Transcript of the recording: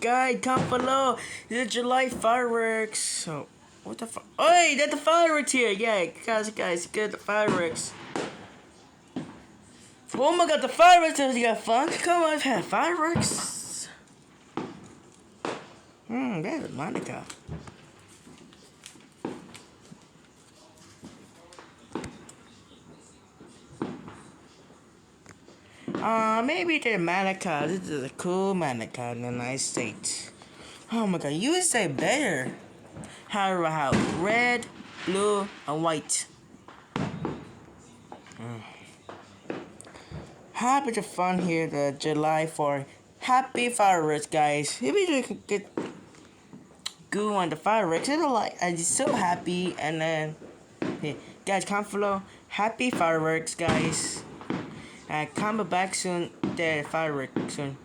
guys, comment below. This is July fireworks. So, what the fuck? Oh, hey, that's the fireworks here. Yeah, guys, get the fireworks. Oh my god, the fireworks! You got fun? Come on, I've had fireworks. There's Monica. Maybe the Monica. This is a cool Monica in the United States. Oh my god, USA better. How red, blue, and white. Happy to fun here, the July 4th. Happy fireworks, guys. Maybe you can get goo on the fireworks. I'm so happy. And then, hey, guys, comment below. Happy fireworks, guys. And comment back soon. The fireworks soon.